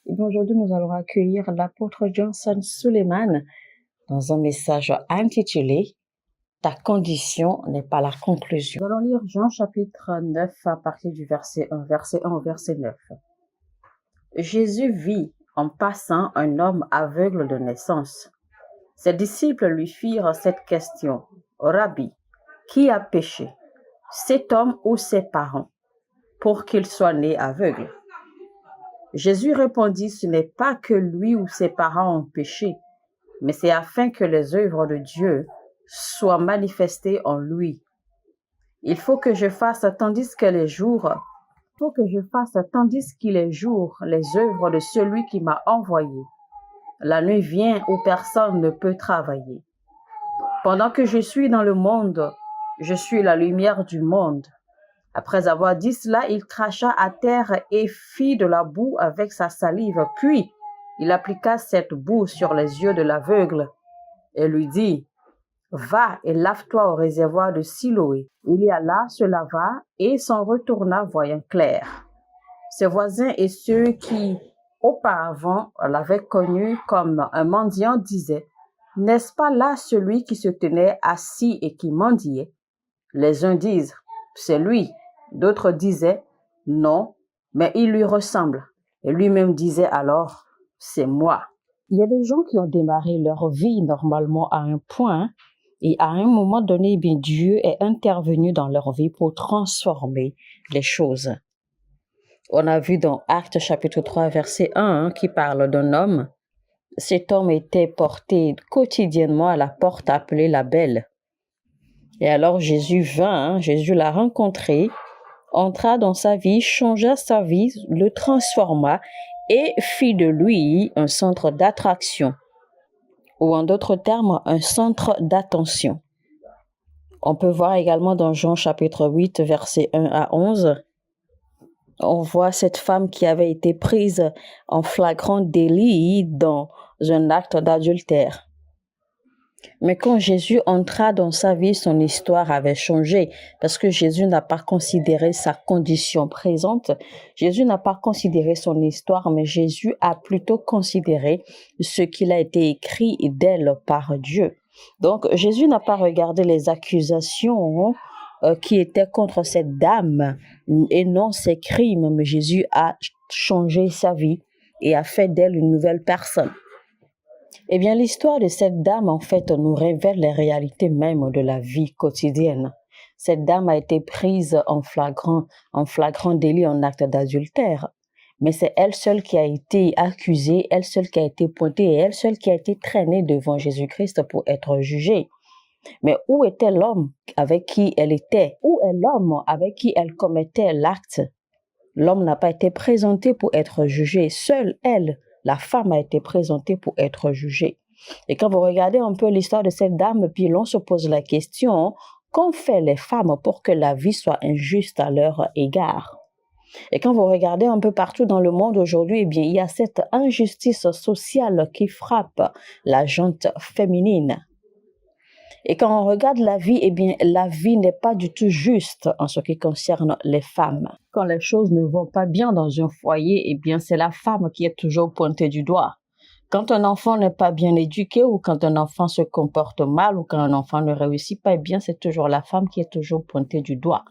Et bien aujourd'hui, nous allons accueillir l'apôtre Johnson Suleiman dans un message intitulé « Ta condition n'est pas la conclusion ». Nous allons lire Jean chapitre 9 à partir du verset 1 au verset 9. Jésus vit en passant un homme aveugle de naissance. Ses disciples lui firent cette question: « Rabbi, qui a péché, cet homme ou ses parents, pour qu'il soit né aveugle ?» Jésus répondit: « Ce n'est pas que lui ou ses parents ont péché, mais c'est afin que les œuvres de Dieu soient manifestées en lui. Il faut que je fasse tandis qu'il est jour, les œuvres de celui qui m'a envoyé. La nuit vient où personne ne peut travailler. Pendant que je suis dans le monde, je suis la lumière du monde. » Après avoir dit cela, il cracha à terre et fit de la boue avec sa salive. Puis, il appliqua cette boue sur les yeux de l'aveugle et lui dit: « Va et lave-toi au réservoir de Siloé. » Il y alla, se lava et s'en retourna voyant clair. Ses voisins et ceux qui auparavant l'avaient connu comme un mendiant disaient: « N'est-ce pas là celui qui se tenait assis et qui mendiait ?» Les uns disent: « C'est lui. » D'autres disaient: « Non, mais il lui ressemble. » Et lui-même disait alors: « C'est moi. » Il y a des gens qui ont démarré leur vie normalement à un point et à un moment donné, bien, Dieu est intervenu dans leur vie pour transformer les choses. On a vu dans Actes chapitre 3 verset 1 qui parle d'un homme. Cet homme était porté quotidiennement à la porte appelée la Belle. Et alors Jésus vint, Jésus l'a rencontré, entra dans sa vie, changea sa vie, le transforma et fit de lui un centre d'attraction, ou en d'autres termes, un centre d'attention. On peut voir également dans Jean chapitre 8, versets 1 à 11, on voit cette femme qui avait été prise en flagrant délit dans un acte d'adultère. Mais quand Jésus entra dans sa vie, son histoire avait changé parce que Jésus n'a pas considéré sa condition présente. Jésus n'a pas considéré son histoire, mais Jésus a plutôt considéré ce qu'il a été écrit d'elle par Dieu. Donc, Jésus n'a pas regardé les accusations qui étaient contre cette dame et non ses crimes, mais Jésus a changé sa vie et a fait d'elle une nouvelle personne. Eh bien, l'histoire de cette dame, en fait, nous révèle les réalités même de la vie quotidienne. Cette dame a été prise en flagrant délit, en acte d'adultère. Mais c'est elle seule qui a été accusée, elle seule qui a été pointée et elle seule qui a été traînée devant Jésus-Christ pour être jugée. Mais où était l'homme avec qui elle était? Où est l'homme avec qui elle commettait l'acte? L'homme n'a pas été présenté pour être jugé. Seule elle, la femme, a été présentée pour être jugée. Et quand vous regardez un peu l'histoire de cette dame, puis l'on se pose la question, qu'ont fait les femmes pour que la vie soit injuste à leur égard? Et quand vous regardez un peu partout dans le monde aujourd'hui, eh bien, il y a cette injustice sociale qui frappe la gente féminine. Et quand on regarde la vie, eh bien, la vie n'est pas du tout juste en ce qui concerne les femmes. Quand les choses ne vont pas bien dans un foyer, eh bien, c'est la femme qui est toujours pointée du doigt. Quand un enfant n'est pas bien éduqué ou quand un enfant se comporte mal ou quand un enfant ne réussit pas, eh bien, c'est toujours la femme qui est toujours pointée du doigt.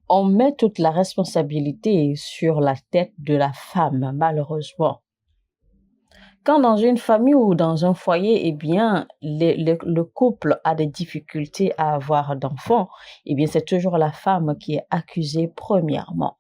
On met toute la responsabilité sur la tête de la femme, malheureusement. Quand dans une famille ou dans un foyer, eh bien, le couple a des difficultés à avoir d'enfants, eh bien, c'est toujours la femme qui est accusée premièrement.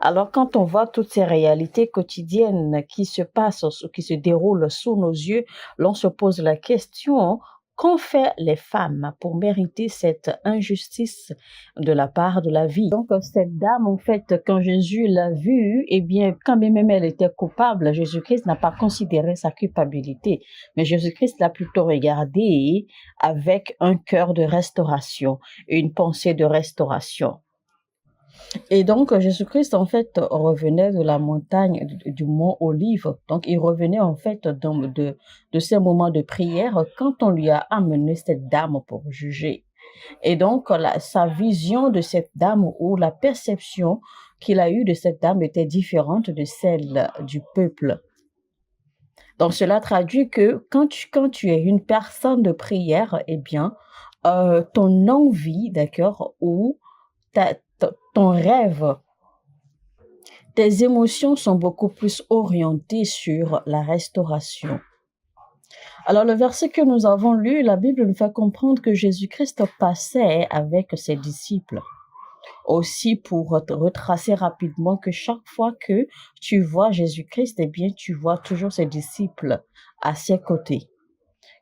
Alors, quand on voit toutes ces réalités quotidiennes qui se passent, qui se déroulent sous nos yeux, l'on se pose la question: qu'ont fait les femmes pour mériter cette injustice de la part de la vie? Donc, cette dame, en fait, quand Jésus l'a vue, eh bien, quand même elle était coupable, Jésus-Christ n'a pas considéré sa culpabilité, mais Jésus-Christ l'a plutôt regardée avec un cœur de restauration, une pensée de restauration. Et donc, Jésus-Christ, en fait, revenait de la montagne, du mont Olive. Donc, il revenait, en fait, de ces moments de prière quand on lui a amené cette dame pour juger. Et donc, sa vision de cette dame ou la perception qu'il a eue de cette dame était différente de celle du peuple. Donc, cela traduit que quand tu es une personne de prière, eh bien, ton envie, d'accord, ou ton rêve, tes émotions sont beaucoup plus orientées sur la restauration. Alors, le verset que nous avons lu, la Bible nous fait comprendre que Jésus-Christ passait avec ses disciples. Aussi, pour retracer rapidement que chaque fois que tu vois Jésus-Christ, eh bien, tu vois toujours ses disciples à ses côtés.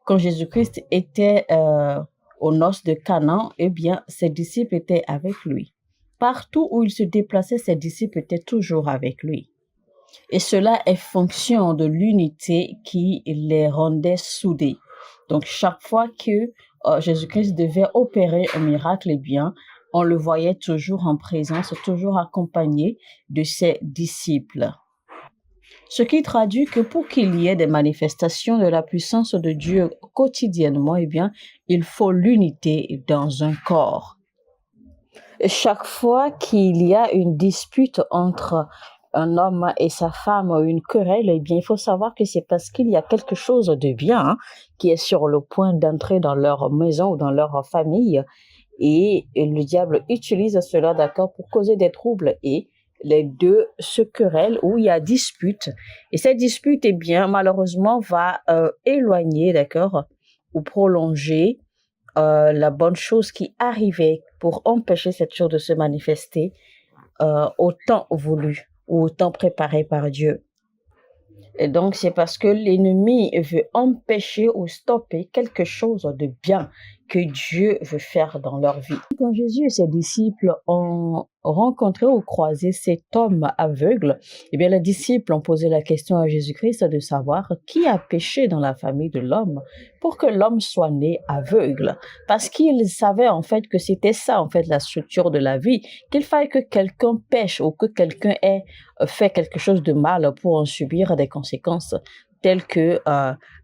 Quand Jésus-Christ était aux noces de Canaan, eh bien, ses disciples étaient avec lui. Partout où il se déplaçait, ses disciples étaient toujours avec lui. Et cela est fonction de l'unité qui les rendait soudés. Donc, chaque fois que Jésus-Christ devait opérer un miracle, eh bien, on le voyait toujours en présence, toujours accompagné de ses disciples. Ce qui traduit que pour qu'il y ait des manifestations de la puissance de Dieu quotidiennement, eh bien, il faut l'unité dans un corps. Et chaque fois qu'il y a une dispute entre un homme et sa femme, une querelle, eh bien, il faut savoir que c'est parce qu'il y a quelque chose de bien qui est sur le point d'entrer dans leur maison ou dans leur famille. Et le diable utilise cela, d'accord, pour causer des troubles. Et les deux se querellent où il y a dispute. Et cette dispute, eh bien, malheureusement, va éloigner, d'accord, ou prolonger la bonne chose qui arrivait pour empêcher cette chose de se manifester au temps voulu ou au temps préparé par Dieu. Et donc, c'est parce que l'ennemi veut empêcher ou stopper quelque chose de bien que Dieu veut faire dans leur vie. Quand Jésus et ses disciples ont rencontré ou croisé cet homme aveugle, eh bien, les disciples ont posé la question à Jésus-Christ de savoir qui a péché dans la famille de l'homme pour que l'homme soit né aveugle. Parce qu'ils savaient en fait que c'était ça, en fait, la structure de la vie, qu'il fallait que quelqu'un pêche ou que quelqu'un ait fait quelque chose de mal pour en subir des conséquences telles que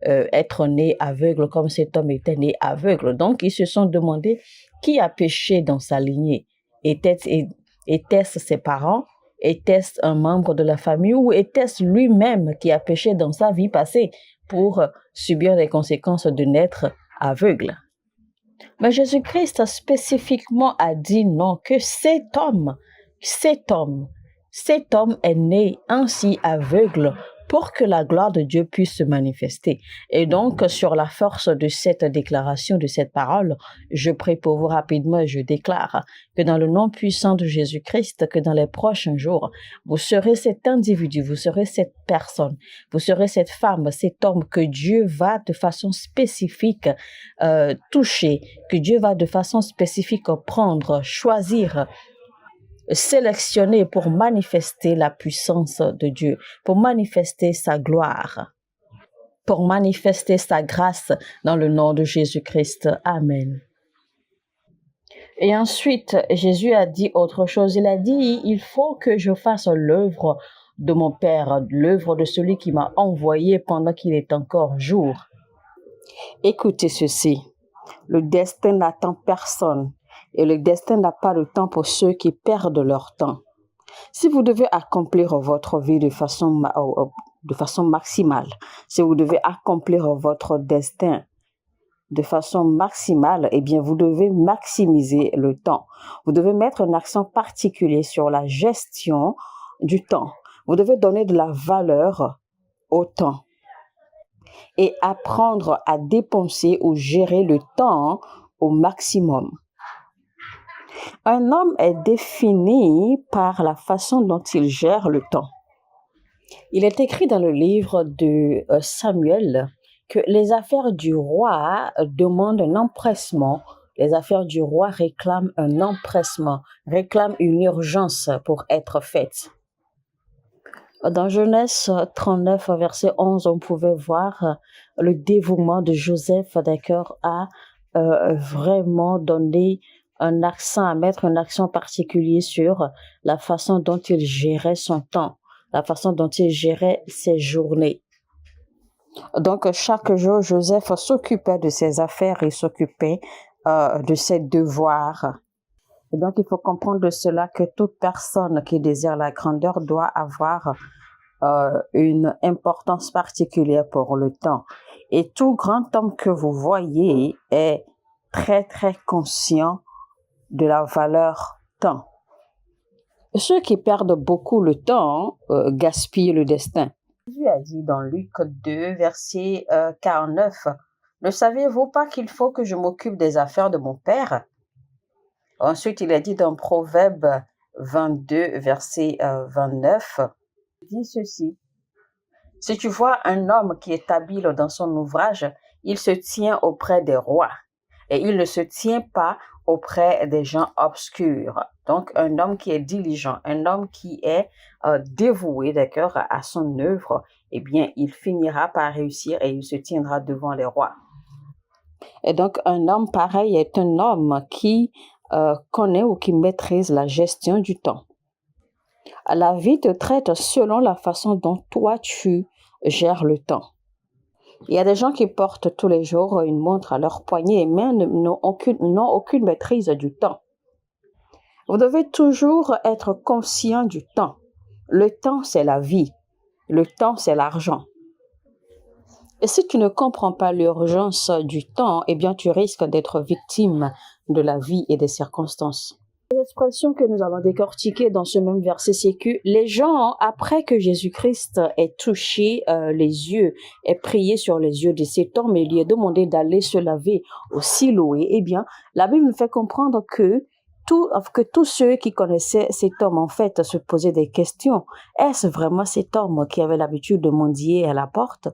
être né aveugle comme cet homme était né aveugle. Donc, ils se sont demandé qui a péché dans sa lignée. Était-ce ses parents? Était-ce un membre de la famille? Ou était-ce lui-même qui a péché dans sa vie passée pour subir les conséquences de naître aveugle? Mais Jésus-Christ spécifiquement a dit non, que cet homme est né ainsi aveugle pour que la gloire de Dieu puisse se manifester. Et donc, sur la force de cette déclaration, de cette parole, je prie pour vous rapidement et je déclare que dans le nom puissant de Jésus-Christ, que dans les prochains jours, vous serez cet individu, vous serez cette personne, vous serez cette femme, cet homme que Dieu va de façon spécifique toucher, que Dieu va de façon spécifique prendre, choisir, sélectionné pour manifester la puissance de Dieu, pour manifester sa gloire, pour manifester sa grâce dans le nom de Jésus-Christ. Amen. Et ensuite, Jésus a dit autre chose. Il a dit, il faut que je fasse l'œuvre de mon Père, l'œuvre de celui qui m'a envoyé pendant qu'il est encore jour. Écoutez ceci, le destin n'attend personne. Et le destin n'a pas de temps pour ceux qui perdent leur temps. Si vous devez accomplir votre vie de façon maximale, si vous devez accomplir votre destin de façon maximale, eh bien, vous devez maximiser le temps. Vous devez mettre un accent particulier sur la gestion du temps. Vous devez donner de la valeur au temps et apprendre à dépenser ou gérer le temps au maximum. Un homme est défini par la façon dont il gère le temps. Il est écrit dans le livre de Samuel que les affaires du roi demandent un empressement. Les affaires du roi réclament un empressement, réclament une urgence pour être faites. Dans Genèse 39, verset 11, on pouvait voir le dévouement de Joseph, d'accord, à vraiment donner un accent, à mettre un accent particulier sur la façon dont il gérait son temps, la façon dont il gérait ses journées. Donc, chaque jour, Joseph s'occupait de ses affaires, il s'occupait de ses devoirs. Et donc, il faut comprendre de cela que toute personne qui désire la grandeur doit avoir une importance particulière pour le temps. Et tout grand homme que vous voyez est très, très conscient de la valeur temps. Ceux qui perdent beaucoup le temps gaspillent le destin. Jésus a dit dans Luc 2, verset 49, « Ne saviez-vous pas qu'il faut que je m'occupe des affaires de mon Père ?» Ensuite, il a dit dans Proverbe 22, verset 29, il dit ceci, « Si tu vois un homme qui est habile dans son ouvrage, il se tient auprès des rois et il ne se tient pas auprès des gens obscurs. » Donc, un homme qui est diligent, un homme qui est dévoué, d'accord, à son œuvre, eh bien, il finira par réussir et il se tiendra devant les rois. Et donc, un homme pareil est un homme qui connaît ou qui maîtrise la gestion du temps. La vie te traite selon la façon dont toi tu gères le temps. Il y a des gens qui portent tous les jours une montre à leur poignet mais n'ont aucune maîtrise du temps. Vous devez toujours être conscient du temps. Le temps, c'est la vie. Le temps, c'est l'argent. Et si tu ne comprends pas l'urgence du temps, eh bien, tu risques d'être victime de la vie et des circonstances. L'expression que nous allons décortiquer dans ce même verset, c'est que les gens, après que Jésus-Christ ait touché les yeux, ait prié sur les yeux de cet homme et lui ait demandé d'aller se laver au Siloé, eh bien, la Bible nous fait comprendre que tous ceux qui connaissaient cet homme, en fait, se posaient des questions. Est-ce vraiment cet homme qui avait l'habitude de mendier à la porte?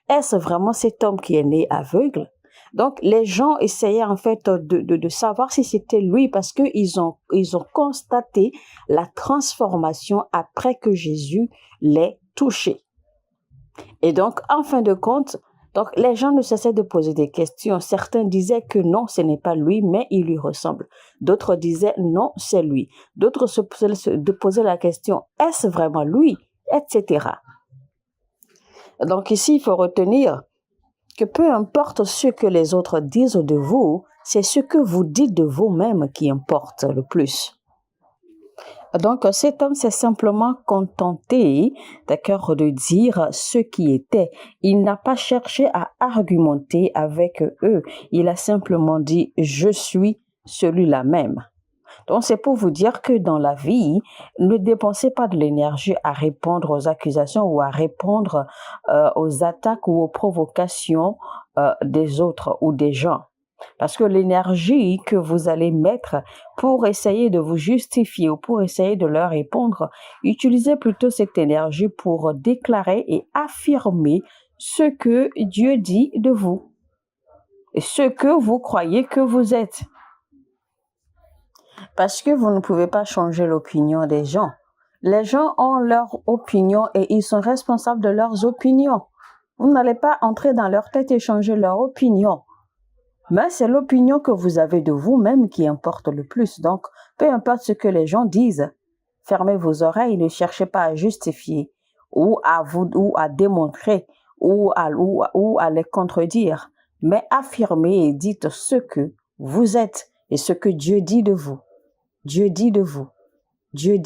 Est-ce vraiment cet homme qui est né aveugle? Donc, les gens essayaient en fait de savoir si c'était lui parce qu'ils ont constaté la transformation après que Jésus l'ait touché. Et donc, en fin de compte, donc, les gens ne cessaient de poser des questions. Certains disaient que non, ce n'est pas lui, mais il lui ressemble. D'autres disaient non, c'est lui. D'autres se posaient la question, est-ce vraiment lui? Etc. Donc ici, il faut retenir que peu importe ce que les autres disent de vous, c'est ce que vous dites de vous-même qui importe le plus. Donc, cet homme s'est simplement contenté, d'accord, de dire ce qui était. Il n'a pas cherché à argumenter avec eux. Il a simplement dit, je suis celui-là même. Donc, c'est pour vous dire que dans la vie, ne dépensez pas de l'énergie à répondre aux accusations ou à répondre aux attaques ou aux provocations des autres ou des gens. Parce que l'énergie que vous allez mettre pour essayer de vous justifier ou pour essayer de leur répondre, utilisez plutôt cette énergie pour déclarer et affirmer ce que Dieu dit de vous et ce que vous croyez que vous êtes. Parce que vous ne pouvez pas changer l'opinion des gens. Les gens ont leur opinion et ils sont responsables de leurs opinions. Vous n'allez pas entrer dans leur tête et changer leur opinion. Mais c'est l'opinion que vous avez de vous-même qui importe le plus. Donc, peu importe ce que les gens disent, fermez vos oreilles, ne cherchez pas à justifier ou à démontrer ou à les contredire. Mais affirmez et dites ce que vous êtes et ce que Dieu dit de vous. Dieu dit de vous. Dieu dit